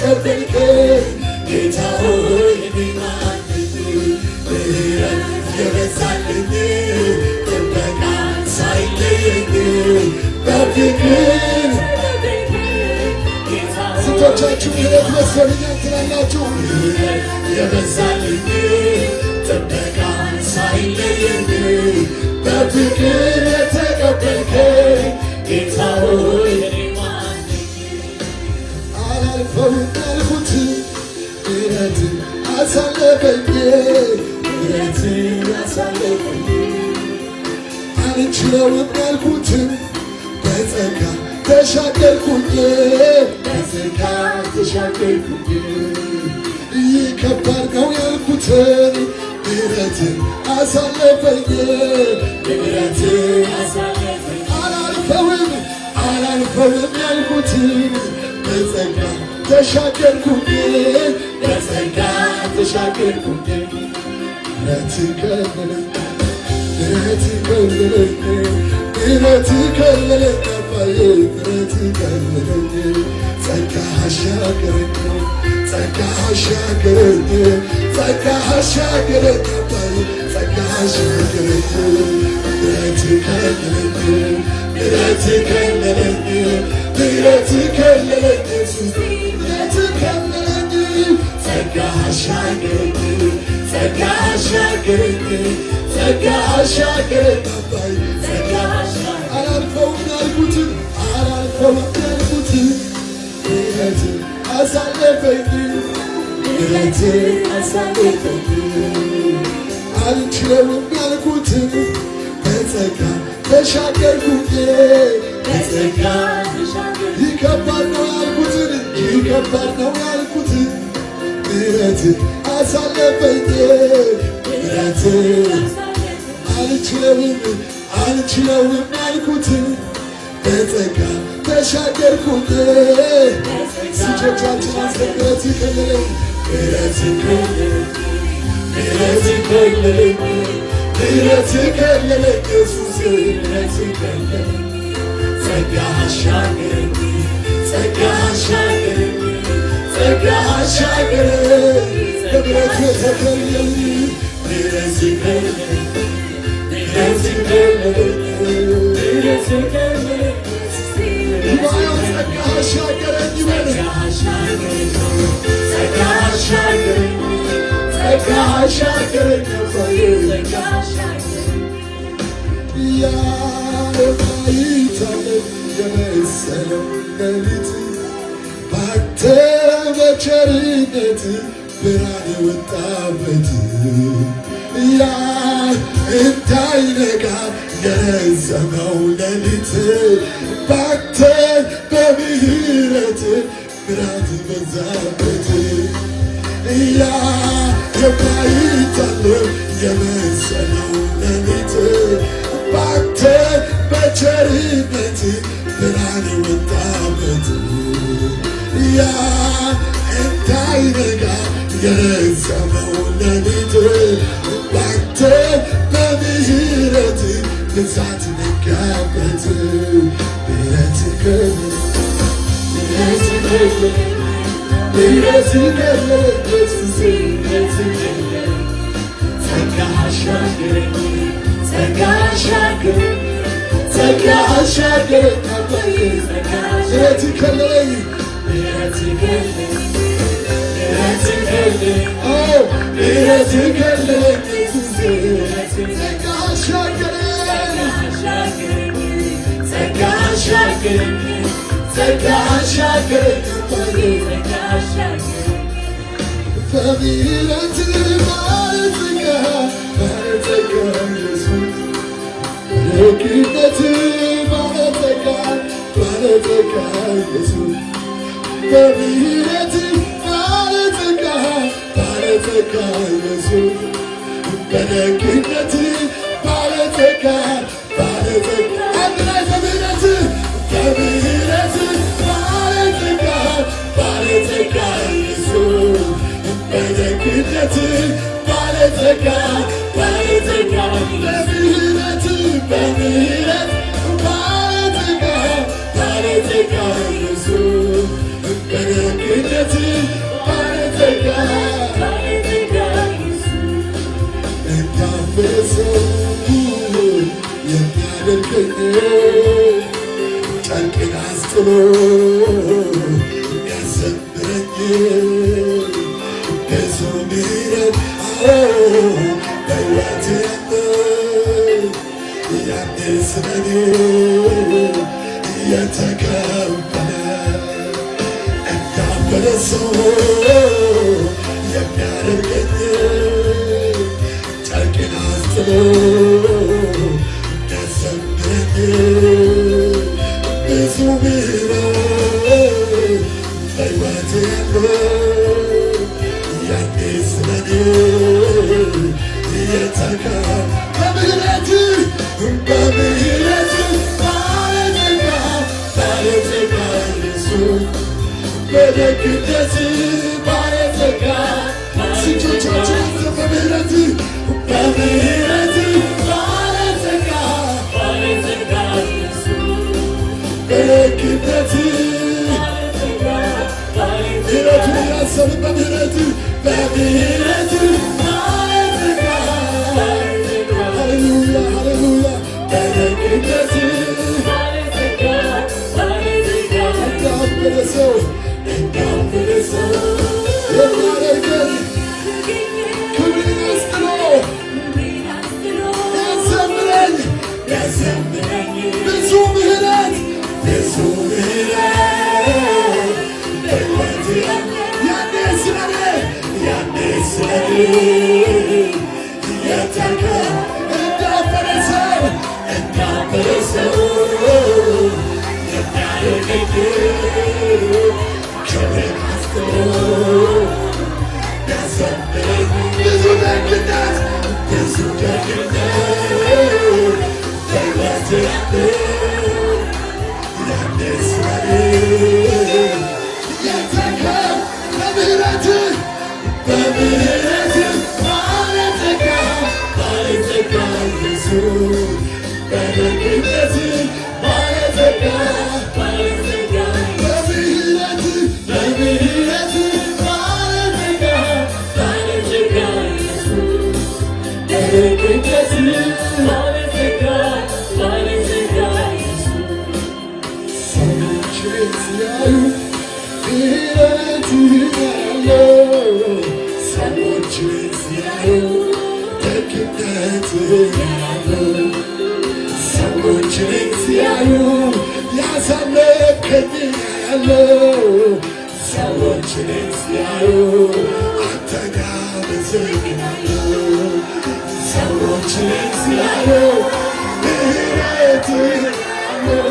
የተቀበልከኝ ጌታ ሆይ እኔ ማን ነኝ? ምሕረት የበዛልኝ ጥበቃ ሳይለየኝ በፍቅር ስንቶቻችሁ ምሕረት በዝቶልኛል ትላላችሁ? ምሕረት የበዛልኝ ጥበቃ ሳይለየኝ በፍቅር የተቀበልከኝ ጌታ ሆይ እኔ ማን ነኝ? አላልፈውም ያልኩት ምሕረት አሳለፈኝ ምሕረት አሳለፈኝ አልችለውም ያልኩትን በጸጋ ተሻገርኩኝ በጸጋ ተሻገርኩኝ ይህ ከባድ ነው ያልኩትን ምሕረት አሳለፈኝ ምሕረት አሳለፈኝ አላልፈውም ያልኩትን በጸጋ ተሻገርኩኝ በጸጋ ተሻገርኩኝ ምሕረት ከለለኝ ምሕረት ከለለኝ ምሕረት ከለለኝ አባዬ ምሕረት ከለለኝ ጸጋ አሻገረኝ ጸጋ አሻገረኝ ጸጋ አሻገረኝ አባዬ ጸጋ አሻገረኝ ምሕረት ከለለኝ ምሕረት ከለለኝ ምሕረት ከለለኝ ኢየሱስ ምሕረት ከለለኝ ጸጋ አሻገረኝ ጸጋ አሻገረኝ ጸጋ አሻገረኝ አባዬ ጸጋ አላልፈውም ያልኩትን ምሕረት አሳለፈኝ ምሕረት አሳለፈኝ አልችለውም ያልኩትን በጸጋ ተሻገርኩኝ በጸጋ ተሻገርኩኝ ይህ ከባድ ነው ያልኩትን ምሕረት አሳለፈኝ ምሕረት አልችለውም ያልኩትን በጸጋ ተሻገርኩኝ ስንቶቻችን ምሕረት ከለለኝ ምሕረት ከለለኝ ምሕረት ከለለኝ ኢየሱስ ምሕረት ከለለኝ ጸጋ አሻገረኝ ጸጋ አሻገረኝ ጸጋ አሻገረኝ በምሕረቱ የተከለለኝ ምሕረት ከለለኝ ምሕረት ከለለኝ ምሕረት ከለለኝ ጉባኤው ጸጋ አሻገረኝ ይበል ጸጋ አሻገረኝ ጸጋ አሻገረኝ ጸጋ አሻገረኝ ያ የማይታመን የመሰለው ሌሊት ባንተ በቸርነት ብርሃን የወጣበት ያ እንዳይነጋ የረዘመው ሌሊት ባንተ በምሕረት ብርሃን በዛበት ያ የማይታለም የመሰለው ሌሊት ባንተ በቸርነት ብርሃን የወጣበት ያ እንዳይነጋ የረዘመው ሌሊት ባንተ በምሕረት ብዛት ነጋበት ምሕረት ከለለኝ ምሕረት ከለለኝ ኢየሱስ ምሕረት ከለለኝ ጸጋ አሻገረኝ ጸጋ አሻገረኝ ጸጋ አሻገረኝ አባዬ ምሕረት ከለለኝ ምሕረት ከለለኝ ምሕረት ከለለኝ ምሕረት ከለለኝ ኢየሱስ ጸጋ አሻገረኝ ጸጋ አሻገረኝ ጸጋ አሻገረኝ ጸጋ አሻገረኝ በምሕረት ባለጸጋ ኢየሱስ በደግነት ባለጸጋ ኢየሱስ በምሕረት ባለጸጋ ኢየሱስ በደግነት ባለጸጋ አንድ ላይ በምሕረት ባለጸጋ ኢየሱስ በደግነት ባለጸጋ በምሕረት ባለጸጋ ኢየሱስ በደግነት ጨርቄን አስጥሎ የሚያዘምረኝ ብዙ ምሕረት በሕይወቴ ያለ ያኔ ስለኔ የተከፈለ እንዳበለ ሰው የሚያደርገኝ ጨርቄን አስጥሎ የሚያዘምረኝ ብዙ ምሕረት በሕይወቴ ያለ ያኔ ስለኔ በምሕረት ባለጸጋ ኢየሱስ በደግነት ባለጸጋ እጆቻችን በምሕረት ባለጸጋ በደግነት ምሕረቱን እያሰብን በምሕረት ሃሌሉያ ሃሌሉያ በደግነት እንዳበለ ሰው የሚያደርገን ክብርን አስጥሎ ያዘምረኝ ብዙ ምሕረት በሕይወቴ ያኔ ስለኔ እንዳበለ ሰው የሚያደርገኝ ክብርን አስጥሎ ያዘምረኝ ብዙ ደግነት በሕይወቴ ያኔ ስለኔ በምሕረት ባለጸጋ ኢየሱስ በደግነት ባለጸጋ በምሕረት ባለጸጋ ኢየሱስ በደግነት ባለጸጋ ሰዎች ሲያዩ ምሕረት ያለው ሰዎች ሲያዩ ደግነት ያለው ሰዎች ሲያዩ ያሳለፍከኝ ያለው ሰዎች ሲያዩ አንተን ያመሰግናለሁ ሰዎች ሲያዩ ምሕረት ያለው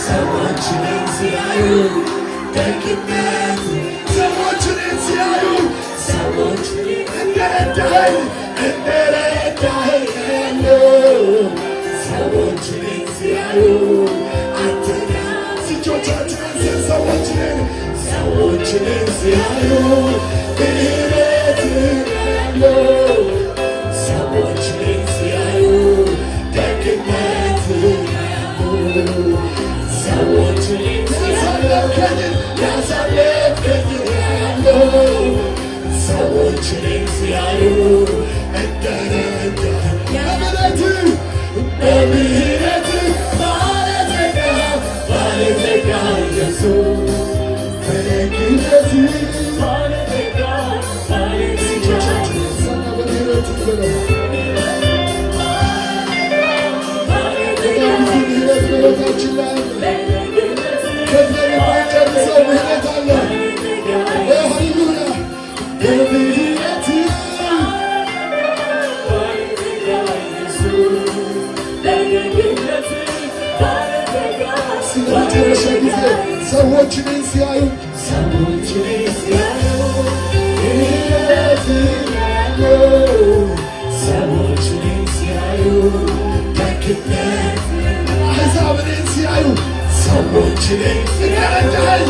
ሰዎች ሲያዩ ደግነት ሰዎችን ሲያዩ እንደረዳኸኝ ያለው ሰዎችን ሲያዩ አንተን እጆቻችንን ሰዎችን ሲያዩ ምሕረት ያለው ሰዎችን ሲያዩ ደግነት ያለው ሰዎችን ያሳለፍከኝ ያለው ሰዎችን ሲያዩ እንደረዳኸኝ በምሕረት ባለጸጋ ኢየሱስ በደግነት ሰዎችን ሲያዩ ሰዎችን ሲያዩ ደግነት አሕዛብን ሲያዩ ሰዎችን እንደረዳኸኝ